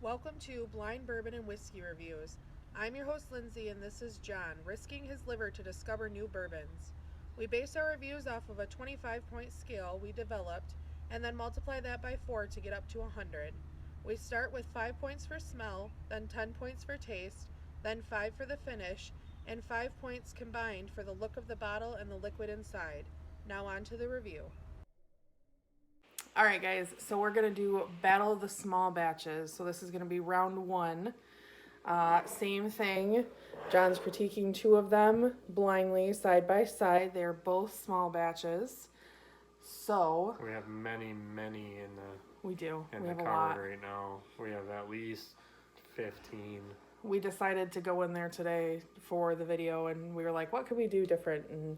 Welcome to Blind Bourbon and Whiskey Reviews. I'm your host Lindsey and this is John, risking his liver to discover new bourbons. We base our reviews off of a 25-point scale we developed and then multiply that by 4 to get up to 100. We start with 5 points for smell, then 10 points for taste, then 5 for the finish, and 5 points combined for the look of the bottle and the liquid inside. Now on to the review. All right, guys, so we're going to do Battle of the Small Batches. So this is going to be round 1. Same thing. John's critiquing 2 of them blindly, side by side. They're both small batches. So we have many in the we have a cupboard lot right now. We have at least 15. We decided to go in there today for the video, and we were like, what could we do different? And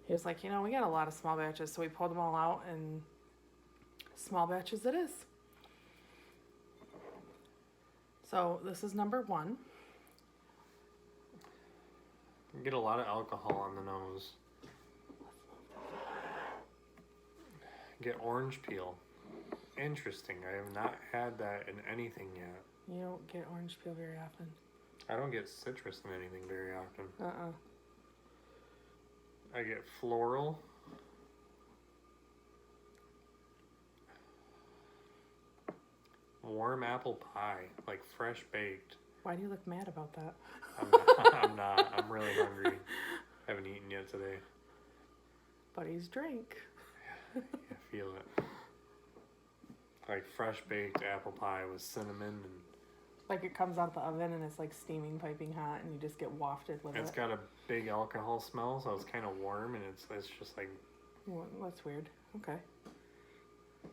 he was like, we got a lot of small batches. So we pulled them all out, and small batches it is. So this is number 1. You get a lot of alcohol on the nose. Get orange peel. Interesting. I have not had that in anything yet. You don't get orange peel very often. I don't get citrus in anything very often. I get floral. Warm apple pie, like fresh baked. Why do you look mad about that? I'm not. I'm really hungry. I haven't eaten yet today. But he's drank. I feel it. Like fresh baked apple pie with cinnamon and. Like it comes out of the oven and it's like steaming, piping hot, and you just get wafted with it. It's got a big alcohol smell, so it's kind of warm, and it's just like. Well, that's weird. Okay.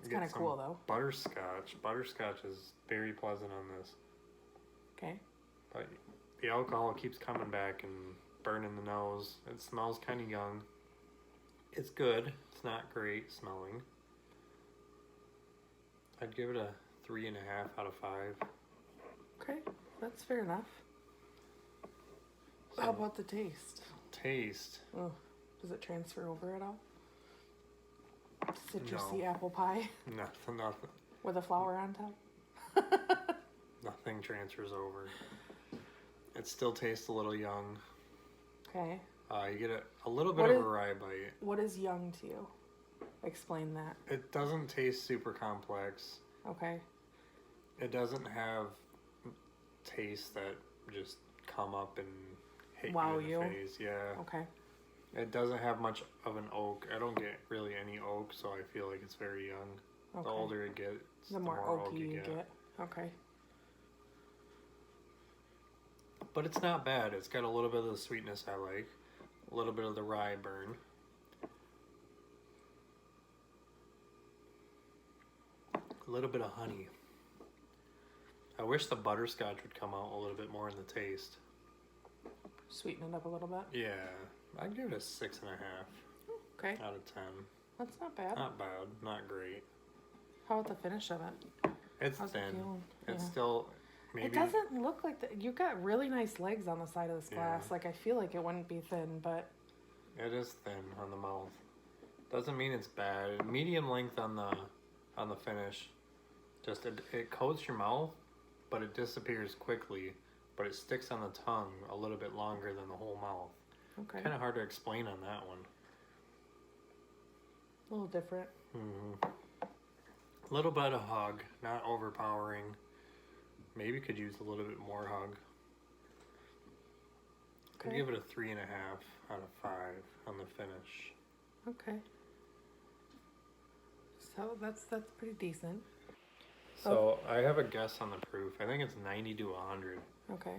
It's kind of cool though. Butterscotch. Butterscotch is very pleasant on this. Okay. But the alcohol keeps coming back and burning the nose. It smells kind of young. It's good. It's not great smelling. I'd give it a 3.5 out of 5. Okay, that's fair enough. So, how about the taste? Taste. Oh, does it transfer over at all? Citrusy No. apple pie? Nothing. With a flower on top? Nothing transfers over. It still tastes a little young. Okay. You get a little bit of a rye bite. What is young to you? Explain that. It doesn't taste super complex. Okay. It doesn't have tastes that just come up and hit you in the face. Yeah. Okay. It doesn't have much of an oak. I don't get really any oak, so I feel like it's very young. Okay. The older it gets, the more oaky you get. Okay. But it's not bad. It's got a little bit of the sweetness I like. A little bit of the rye burn. A little bit of honey. I wish the butterscotch would come out a little bit more in the taste. Sweeten it up a little bit? Yeah. I'd give it a 6.5. Okay. Out of 10. That's not bad. Not bad. Not great. How about the finish of it? It's How's thin. It's still maybe. It doesn't look like that. You've got really nice legs on the side of this glass. Like I feel like it wouldn't be thin, but. It is thin on the mouth. Doesn't mean it's bad. Medium length on the finish. Just it coats your mouth, but it disappears quickly. But it sticks on the tongue a little bit longer than the whole mouth. Okay. Kind of hard to explain on that one. A little different. Mm-hmm. A little bit of hug, not overpowering. Maybe could use a little bit more hug. Okay. I'd give it a 3.5 out of 5 on the finish. Okay. So that's pretty decent. So I have a guess on the proof. I think it's 90 to 100. Okay.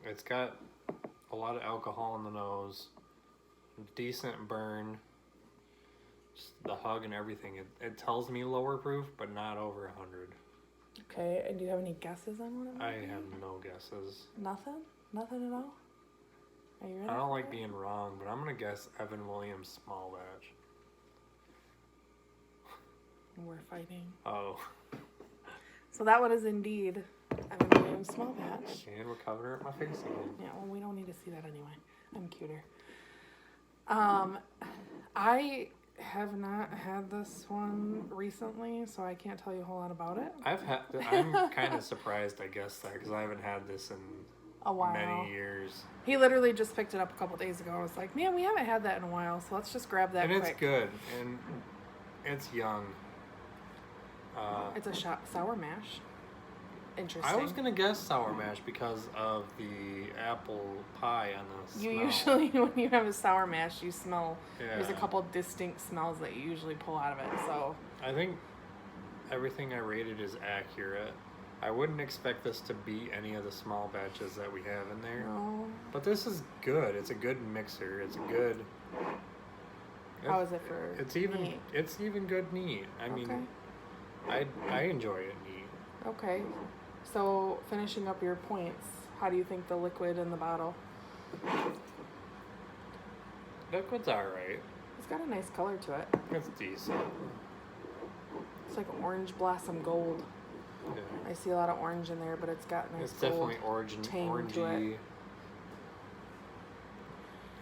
It's got a lot of alcohol in the nose, decent burn, just the hug and everything. It tells me lower proof, but not over 100. Okay, and do you have any guesses on what it might be? I have no guesses. Nothing? Nothing at all? Are you ready? I don't like being wrong, but I'm going to guess Evan Williams small batch. We're fighting. Oh. So that one is indeed Evan Williams small batch. And we're covering up my face again. Yeah, well, we don't need to see that anyway. I'm cuter. I have not had this one recently, so I can't tell you a whole lot about it. I'm kind of surprised, I guess, that because I haven't had this in A while. many years. He literally just picked it up a couple days ago. I was like, man, we haven't had that in a while, so let's just grab that And quick. it's good, and it's young. It's a sour mash. Interesting. I was gonna guess sour mash because of the apple pie on the smell. You usually, when you have a sour mash, you smell. Yeah. There's a couple distinct smells that you usually pull out of it. So I think everything I rated is accurate. I wouldn't expect this to beat any of the small batches that we have in there. no. But this is good. It's a good mixer. It's a good. How is it for? It's even. neat? It's even good neat. I mean, I enjoy it neat. Okay. So finishing up your points, how do you think the liquid in the bottle? Liquid's alright. It's got a nice color to it. It's decent. It's like orange blossom gold. Yeah. I see a lot of orange in there, but it's got nice It's gold. definitely tang to orangey.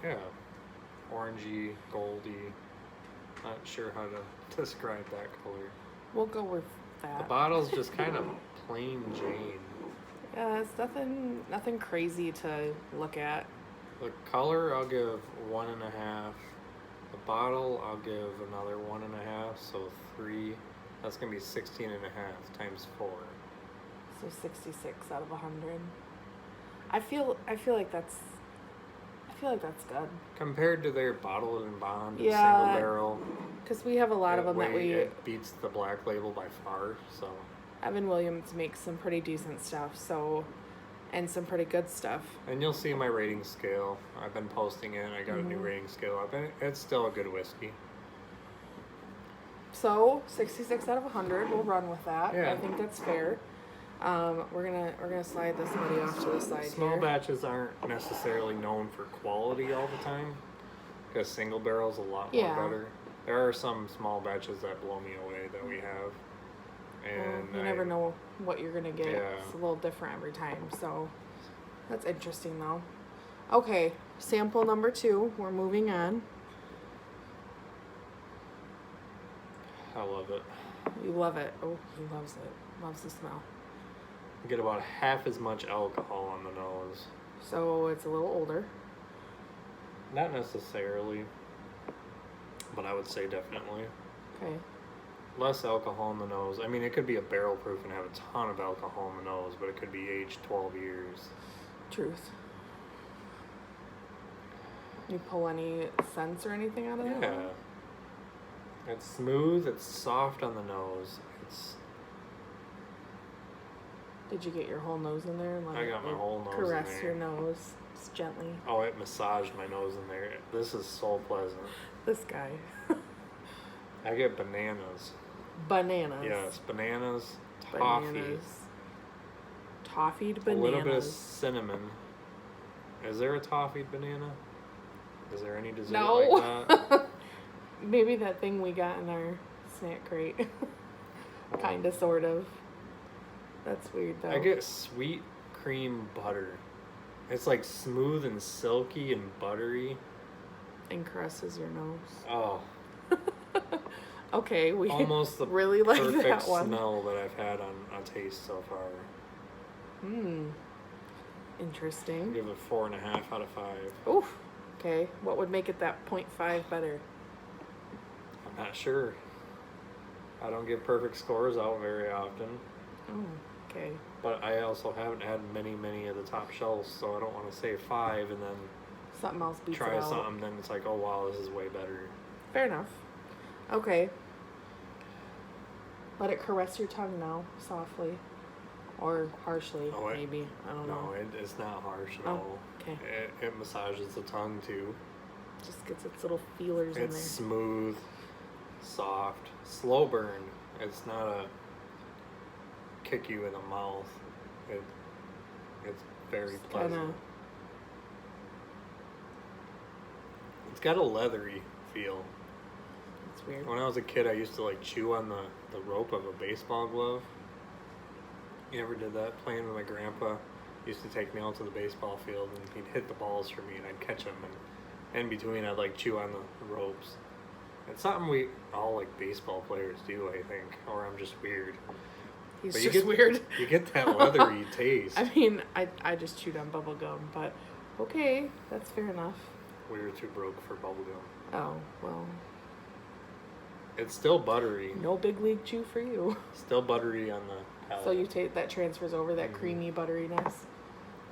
Yeah. Orangey, goldy. Not sure how to describe that color. We'll go with that. The bottle's just kind of plain Jane. Yeah, it's nothing crazy to look at. The color I'll give 1.5. The bottle I'll give another 1.5, so 3. That's gonna be 16.5 times 4. So 66 out of 100. I feel like that's good. Compared to their bottled and bond Yeah, single barrel, Because we have a lot of them that it beats the black label by far. So Evan Williams makes some pretty decent stuff, and some pretty good stuff. and you'll see my rating scale. I've been posting it. I got a new rating scale up, and it's still a good whiskey. So 66 out of 100. We'll run with that. Yeah. I think that's fair. We're gonna slide this buddy off to the side Small here. batches aren't necessarily known for quality all the time, because single barrel's a lot Yeah. more better. There are some small batches that blow me away that we have, and You never know what you're gonna get. Yeah. It's a little different every time. So that's interesting though. Okay, sample number 2. We're moving on. I love it. You love it. Oh, he loves it. Loves the smell. You get about half as much alcohol on the nose. So it's a little older. Not necessarily, but I would say definitely. Okay. Less alcohol in the nose. I mean, it could be a barrel proof and have a ton of alcohol in the nose, but it could be aged 12 years. Truth. You pull any scents or anything out of that? Yeah. It's smooth, it's soft on the nose. Did you get your whole nose in there? And let I got my it whole nose in caress there. your nose just gently. Oh, it massaged my nose in there. This is so pleasant. This guy. I get bananas. Bananas. Yes, bananas, toffee, Bananas. Toffied a bananas. little bit of cinnamon. Is there a toffied banana? Is there any dessert No. like that? Maybe that thing we got in our snack crate. Kinda, sort of. That's weird though. I get sweet cream butter. It's like smooth and silky and buttery. And caresses your nose. Oh, Okay, we almost the really like perfect that one. smell that I've had on a taste so far. Interesting. Give it 4.5 out of 5. Oof. Okay, what would make it that 0.5 better? I'm not sure. I don't give perfect scores out very often, Oh, okay. but I also haven't had many of the top shelves, so I don't want to say 5 and then Something else beats try it out. something, then it's like, oh wow, this is way better. Fair enough. Okay. Let it caress your tongue now, softly. Or harshly, Oh, maybe. I don't know. No, it's not harsh, Oh, no. okay. It massages the tongue too. Just gets its little feelers in It's there. smooth, soft, slow burn. It's not a kick you in the mouth. It's very pleasant. Kinda, It's got a leathery feel. it's weird. When I was a kid, I used to like chew on the rope of a baseball glove. You ever did that? Playing with my grandpa, he used to take me out to the baseball field and he'd hit the balls for me and I'd catch them, and in between I'd like chew on the ropes. It's something we all like baseball players do, I think, or I'm just weird. He's But just weird. You get that leathery taste. I mean, I just chewed on bubble gum, but okay, that's fair enough. We were too broke for bubblegum. Oh, well, It's still buttery. no big league chew for you. Still buttery on the palate. So you take that transfers over that creamy butteriness.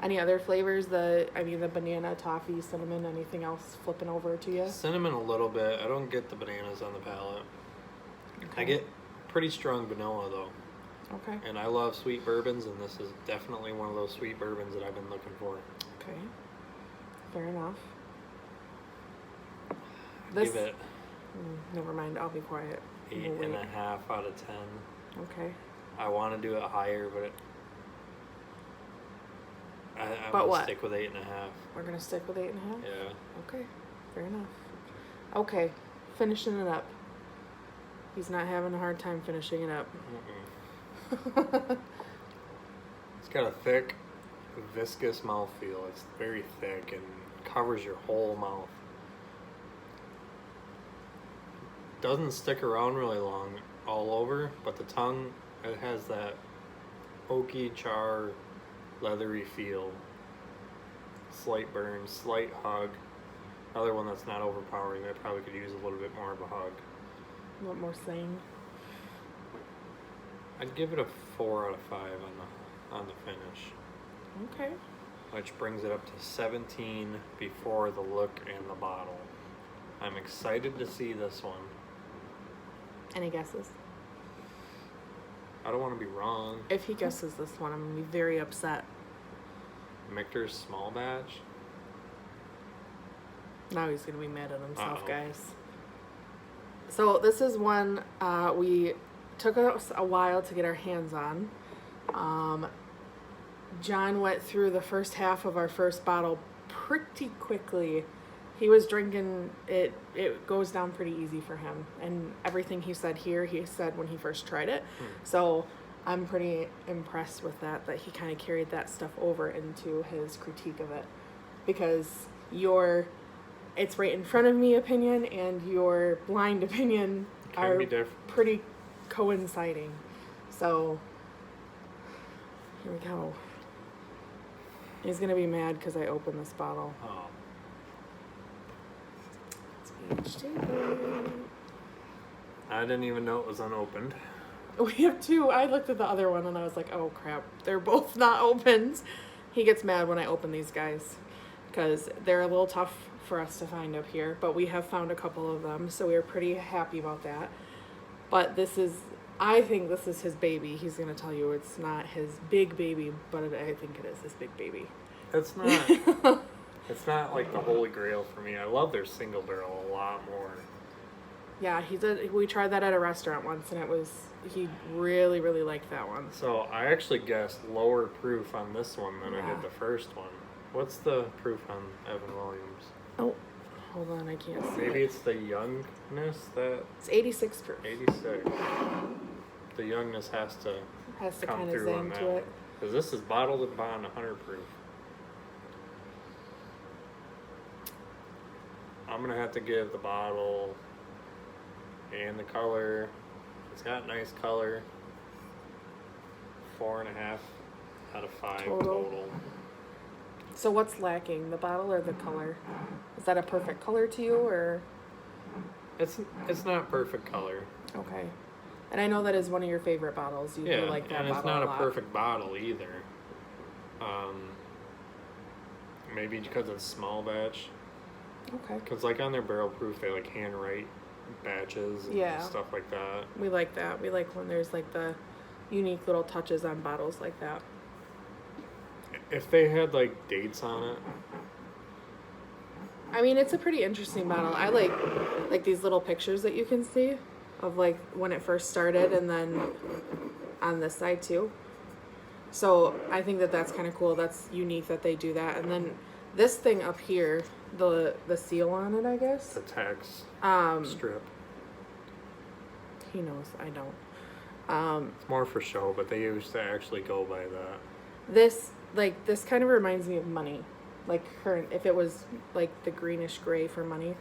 Any other flavors? The banana, toffee, cinnamon, anything else flipping over to you? Cinnamon a little bit. I don't get the bananas on the palate. Okay. I get pretty strong vanilla though. Okay. And I love sweet bourbons, and this is definitely one of those sweet bourbons that I've been looking for. Okay. Fair enough. Give it Never mind. I'll be quiet. 8.5 out of 10. Okay. I want to do it higher, but I'm But gonna what? stick with 8.5. We're gonna stick with 8.5. Yeah. Okay. Fair enough. Okay. Finishing it up. He's not having a hard time finishing it up. It's got a thick, viscous mouthfeel. It's very thick and covers your whole mouth. Doesn't stick around really long all over, but the tongue, it has that oaky, char, leathery feel. Slight burn, slight hug. Another one that's not overpowering. That probably could use a little bit more of a hug. What more saying? I'd give it a 4 out of 5 on the finish, Okay. which brings it up to 17 before the look and the bottle. I'm excited to see this one. Any guesses? I don't want to be wrong. If he guesses this one, I'm gonna be very upset. Michter's small batch. Now he's gonna be mad at himself, Uh-oh. guys. So this is one we took us a while to get our hands on. John went through the first half of our first bottle pretty quickly. He was drinking it. It goes down pretty easy for him, and everything he said here, he said when he first tried it. So I'm pretty impressed with that he kind of carried that stuff over into his critique of it, because it's right in front of me opinion and your blind opinion Can be different. pretty coinciding. So here we go. He's gonna be mad because I opened this bottle. Oh. I didn't even know it was unopened. We have two. I looked at the other one and I was like, oh crap, they're both not opened. He gets mad when I open these guys because they're a little tough for us to find up here, but we have found a couple of them, so we're pretty happy about that. But I think this is his baby. He's going to tell you it's not his big baby, but I think it is his big baby. It's not. It's not like the holy grail for me. I love their single barrel a lot more. Yeah, we tried that at a restaurant once, and he really, really liked that one. So I actually guessed lower proof on this one than I did the first one. What's the proof on Evan Williams? Oh, hold on, I can't see. Maybe it's the youngness that... It's 86 proof. 86. The youngness has to come kind of through on zing that to one. it. Because this is bottled and bond 100 proof. I'm going to have to give the bottle and the color. It's got nice color. 4.5 out of 5 total. So what's lacking, the bottle or the color? Is that a perfect color to you, or? It's not perfect color. Okay. And I know that is one of your favorite bottles. You do like that and bottle it's not a a lot. perfect bottle either. Maybe because it's small batch. Okay. Because like on their barrel proof, they like handwrite batches and stuff like that. We like that. We like when there's like the unique little touches on bottles like that. If they had like dates on it. I mean, it's a pretty interesting bottle. I like these little pictures that you can see of like when it first started, and then on this side too. So I think that that's kind of cool. That's unique that they do that. And then this thing up here, the seal on it, I guess. The text strip. He knows. I don't. It's more for show, but they used to actually go by that. This kind of reminds me of money. Like current, if it was like the greenish gray for money,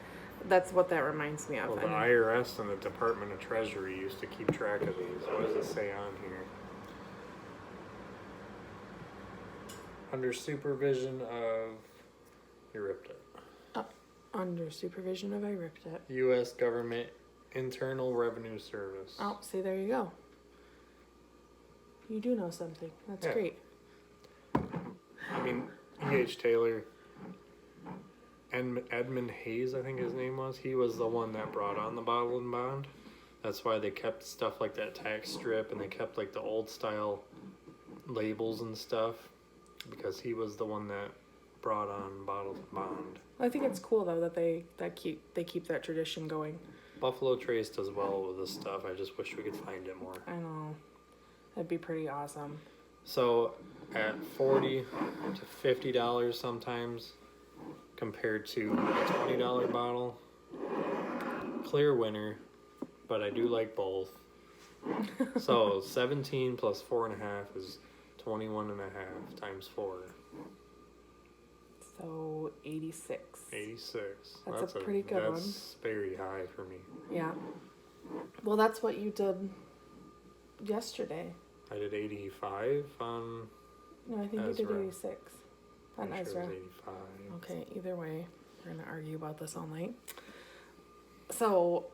That's what that reminds me of. Well, the And IRS and the Department of Treasury used to keep track of these. What does it say on here? Under supervision of... You ripped it. under supervision of, I ripped it. U.S. Government Internal Revenue Service. Oh, see, there you go. You do know something. That's Yeah. great. I mean, E.H. Taylor and Edmund Hayes, I think his name was. He was the one that brought on the bottle and bond. That's why they kept stuff like that tax strip, and they kept like the old style labels and stuff, because he was the one that brought on bottled and bond. I think it's cool though that they keep that tradition going. Buffalo Trace does well with this stuff. I just wish we could find it more. I know. That'd be pretty awesome. So at $40 to $50 sometimes, compared to a $20 bottle, clear winner, but I do like both. So 17 plus 4.5 is 21.5 times 4. So 86. 86. That's a pretty good one. That's very high for me. Yeah. Well, that's what you did yesterday. I did 85 on No, I think you Ezra. did 86 on I'm sure Ezra. it was 85. Okay, either way, we're going to argue about this all night. So,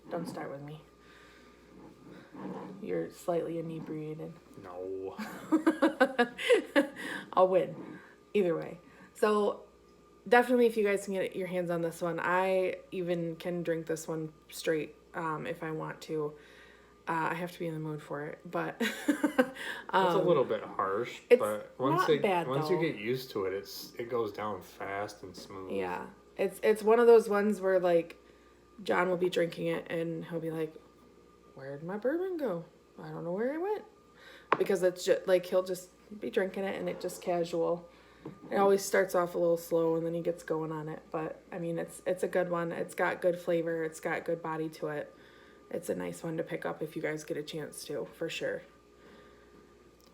don't start with me. You're slightly inebriated. No. I'll win. Either way. So, definitely if you guys can get your hands on this one, I even can drink this one straight if I want to. I have to be in the mood for it, but It's a little bit harsh, it's but once not bad, once though. you get used to it, it goes down fast and smooth. yeah, it's one of those ones where like John will be drinking it and he'll be like, "Where'd my bourbon go? I don't know where it went," because it's just like he'll just be drinking it and it just casual. It always starts off a little slow and then he gets going on it, but I mean it's a good one. It's got good flavor. It's got good body to it. It's a nice one to pick up if you guys get a chance to, for sure.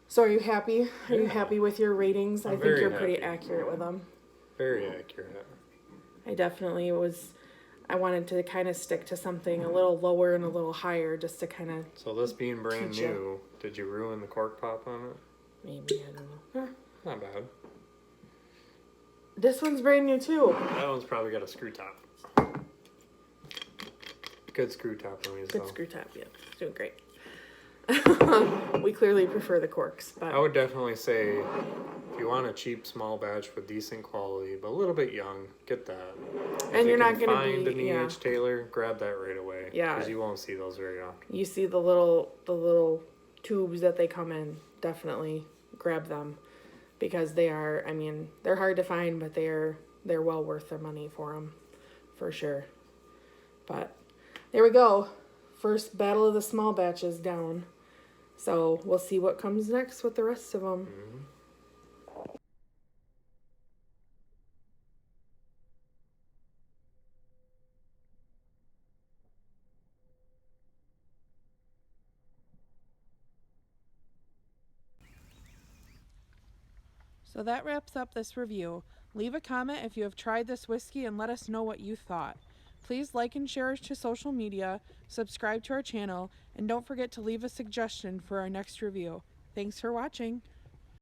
So are you happy? Are you happy with your ratings? I I'm think you're very pretty happy. accurate with them. Very accurate. I definitely was. I wanted to kind of stick to something a little lower and a little higher just to kind of So this being brand Teach ya. new, did you ruin the cork pop on it? maybe, I don't know. Huh. Not bad. This one's brand new too. That one's probably got a screw top. Good screw top anyways, Good though. screw top, yeah. It's doing great. We clearly prefer the corks, but I would definitely say if you want a cheap small batch with decent quality, but a little bit young, get that. If And you you're not can gonna find be- an yeah. E.H. Taylor, grab that right away. Yeah. Because you won't see those very often. you see the little tubes that they come in, definitely grab them because they are, I mean, they're hard to find, but they're well worth their money for them, for sure. But there we go. First battle of the small batches down. So we'll see what comes next with the rest of them. Mm-hmm. So that wraps up this review. Leave a comment if you have tried this whiskey and let us know what you thought. Please like and share us to social media, subscribe to our channel, and don't forget to leave a suggestion for our next review. Thanks for watching.